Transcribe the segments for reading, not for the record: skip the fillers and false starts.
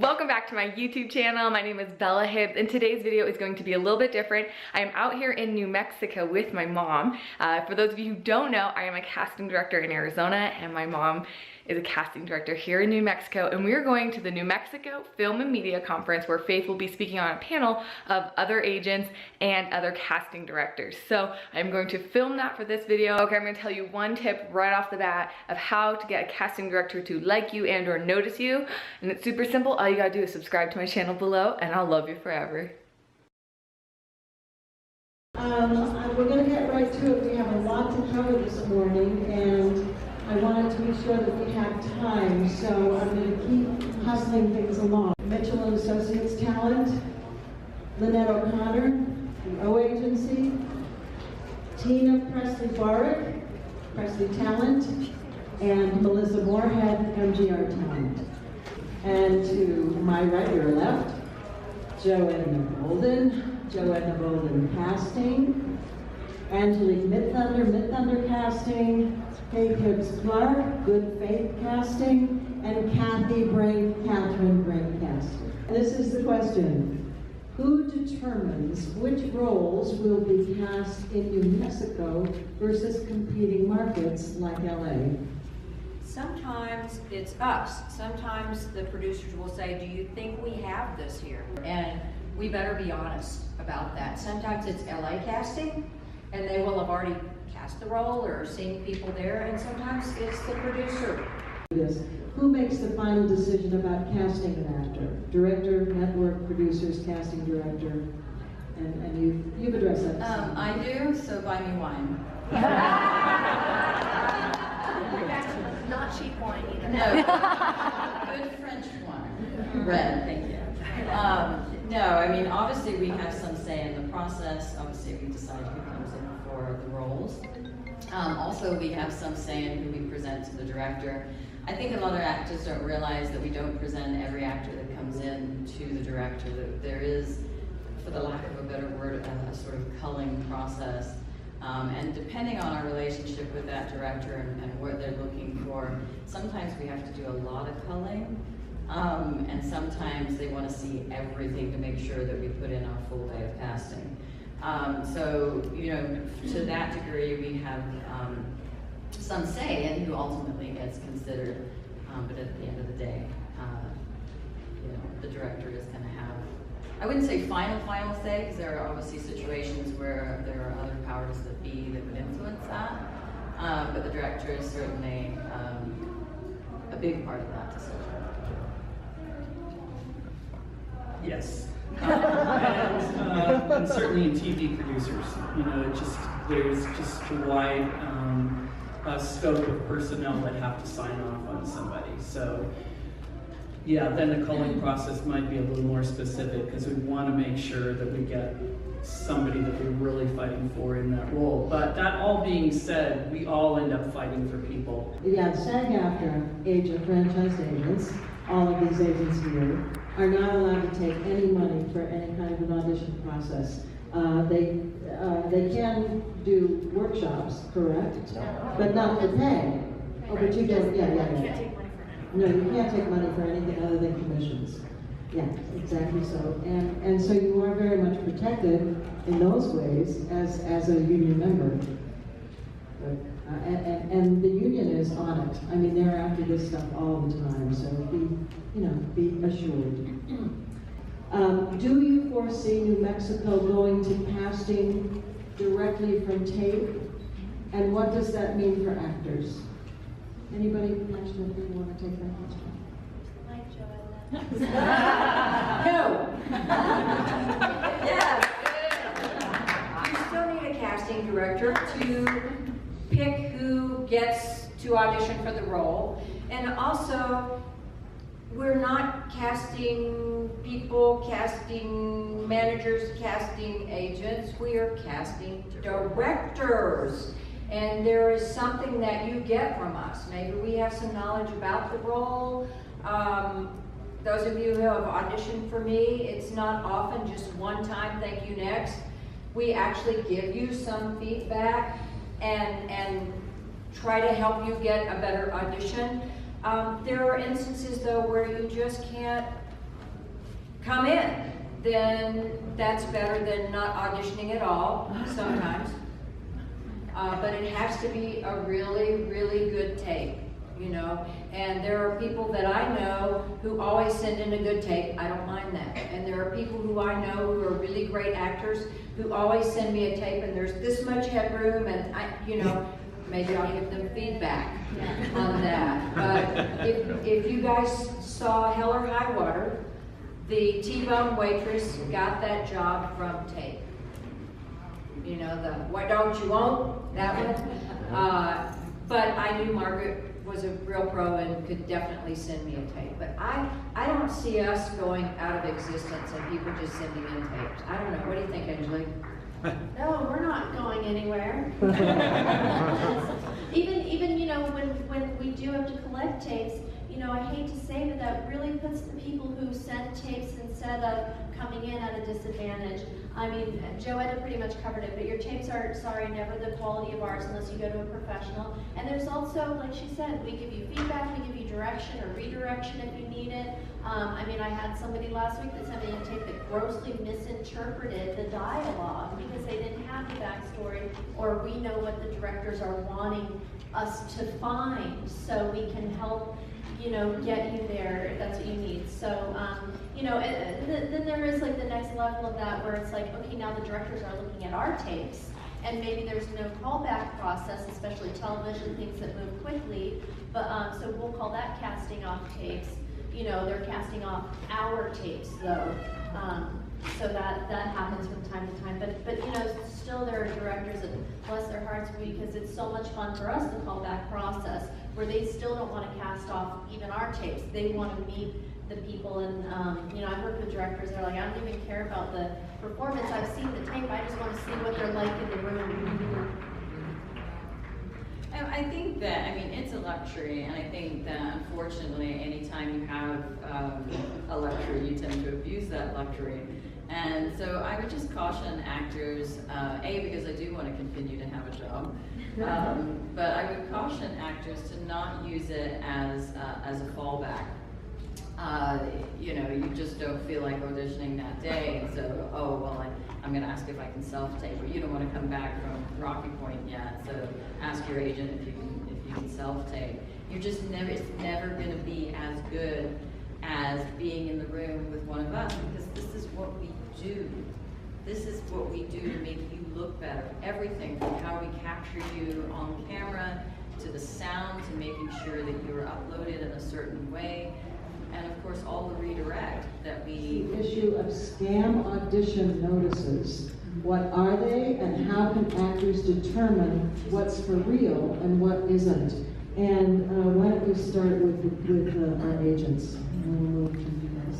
Welcome back to my YouTube channel. My name is Bella Hibbs, and today's video is going to be a little bit different. I am out here in New Mexico with my mom. For those of you who don't know, I am a casting director in Arizona, and my mom is a casting director here in New Mexico, and we are going to the New Mexico Film and Media Conference where Faith will be speaking on a panel of other agents and other casting directors. So I'm going to film that for this video. Okay, I'm gonna tell you one tip right off the bat of how to get a casting director to like you and or notice you, and it's super simple. All you gotta do is subscribe to my channel below, and I'll love you forever. We're going to get right to it. We have a lot to cover this morning, and I wanted to make sure that we have time, so I'm going to keep hustling things along. Mitchell & Associates Talent, Lynette O'Connor, the O Agency, Tina Presley-Barrick, Presley Talent, and Melissa Moorhead, MGR Talent. And to my right or left, Joanna Bolden Casting, Angelique Midthunder, Midthunder Casting, Faith Hibbs Clark, Good Faith Casting, and Catherine Brink Casting. This is the question: who determines which roles will be cast in New Mexico versus competing markets like LA? Sometimes it's us. Sometimes the producers will say, do you think we have this here? And we better be honest about that. Sometimes it's LA casting, and they will have already cast the role or seen people there, and sometimes it's the producer. Who makes the final decision about casting an actor? Director, network, producers, casting director, and you've addressed that. I do, so buy me wine. Not cheap wine either. No, good French wine. Red, thank you. No, I mean, obviously we have some say in the process. Obviously we decide who comes in for the roles. Also, we have some say in who we present to the director. I think a lot of actors don't realize that we don't present every actor that comes in to the director. That there is, for the lack of a better word, a sort of culling process. And depending on our relationship with that director and what they're looking for, sometimes we have to do a lot of culling, and sometimes they want to see everything to make sure that we put in our full day of casting. So, you know, to that degree, we have some say in who ultimately gets considered, but at the end of the day, you know, the director is going to have, I wouldn't say final say, because there are obviously situations where there are other powers that be that would influence that, but the director is certainly a big part of that decision. Yes, and certainly in TV producers, you know, there's just a wide scope of personnel that have to sign off on somebody. So yeah, then the culling process might be a little more specific because we want to make sure that we get somebody that we're really fighting for in that role. But that all being said, we all end up fighting for people. Yeah, SAG-AFTRA agent, franchise agents, all of these agents here, are not allowed to take any money for any kind of an audition process. They can do workshops, correct? But not for pay. Oh, but you don't, yeah. No, you can't take money for anything other than commissions. Yeah, exactly so. And so you are very much protected in those ways as a union member. And the union is on it. I mean, they're after this stuff all the time, so be assured. Do you foresee New Mexico going to casting directly from tape? And what does that mean for actors? Anybody passionately want to take that question? Like Joanna. No. Yes. You still need a casting director to pick who gets to audition for the role. And also, we're not casting people, casting managers, casting agents. We are casting directors. And there is something that you get from us. Maybe we have some knowledge about the role. Those of you who have auditioned for me, it's not often just one time, thank you, next. We actually give you some feedback and try to help you get a better audition. There are instances though where you just can't come in, then that's better than not auditioning at all sometimes. But it has to be a really, really good tape, you know. And there are people that I know who always send in a good tape. I don't mind that. And there are people who I know who are really great actors who always send me a tape, and there's this much headroom, and you know, maybe I'll give them feedback on that. But if you guys saw Hell or High Water, the T-bone waitress got that job from tape. You know, the "why don't you won't," that one. But I knew Margaret was a real pro and could definitely send me a tape. But I don't see us going out of existence and people just sending in tapes. I don't know. What do you think, Angelique? No, we're not going anywhere. even you know, when we do have to collect tapes, you know, I hate to say that really puts the people who send tapes instead of coming in at a disadvantage. I mean, Joetta pretty much covered it, but your tapes are, sorry, never the quality of ours unless you go to a professional. And there's also, like she said, we give you feedback, we give you direction or redirection if you need it. I mean, I had somebody last week that sent me a tape that grossly misinterpreted the dialogue because they didn't have the backstory, or we know what the directors are wanting us to find so we can help, you know, get you there if that's what you need. So, you know, then there is like the next level of that where it's like, okay, now the directors are looking at our tapes, and maybe there's no callback process, especially television, things that move quickly. But so we'll call that casting off tapes. You know, they're casting off our tapes though. So that happens from time to time. But you know, still there are directors that bless their hearts because it's so much fun for us, the callback process, where they still don't want to cast off even our tapes. They want to meet the people, and you know, I've worked with directors that are like, I don't even care about the performance. I've seen the tape. I just want to see what they're like in the room. I think that, I mean, it's a luxury, and I think that unfortunately, anytime you have a luxury, you tend to abuse that luxury. And so I would just caution actors, because I do want to continue to have a job, but I would caution actors to not use it as a fallback. You know, you just don't feel like auditioning that day, and so, oh, well, I'm going to ask if I can self-tape, or you don't want to come back from Rocky Point yet, so ask your agent if you can self-tape. It's never going to be as good as being in the room with one of us, because this is what we do. This is what we do to make you look better. Everything from how we capture you on camera, to the sound, to making sure that you're uploaded in a certain way. And of course, all the redirect that we... The issue of scam audition notices. What are they, and how can actors determine what's for real and what isn't? And why don't we start with our agents? And we'll move to you guys.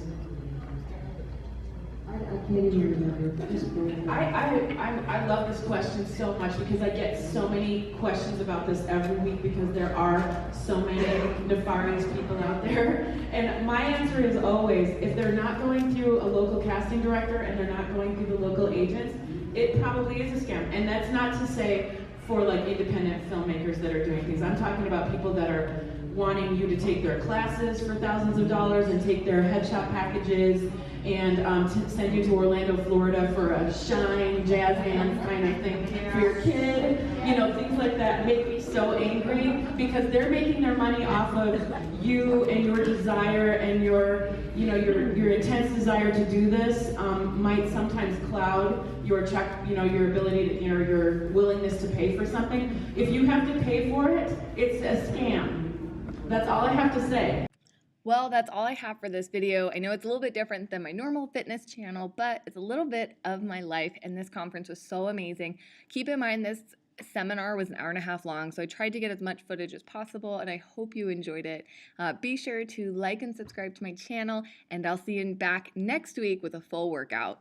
I can't even remember. Just I love this question so much because I get so many questions about this every week because there are so many nefarious people out there. And my answer is always, if they're not going through a local casting director and they're not going through the local agents, it probably is a scam. And that's not to say for like independent filmmakers that are doing things. I'm talking about people that are wanting you to take their classes for thousands of dollars and take their headshot packages and to send you to Orlando, Florida for a shine jazz band kind of thing for your kid. You know, things like that make me so angry because they're making their money off of you and your desire and your intense desire to do this might sometimes cloud your check, your ability to, your willingness to pay for something. If you have to pay for it, it's a scam. That's all I have to say. Well, that's all I have for this video. I know it's a little bit different than my normal fitness channel, but it's a little bit of my life, and this conference was so amazing. Keep in mind, this seminar was an hour and a half long, so I tried to get as much footage as possible, and I hope you enjoyed it. Be sure to like and subscribe to my channel, and I'll see you back next week with a full workout.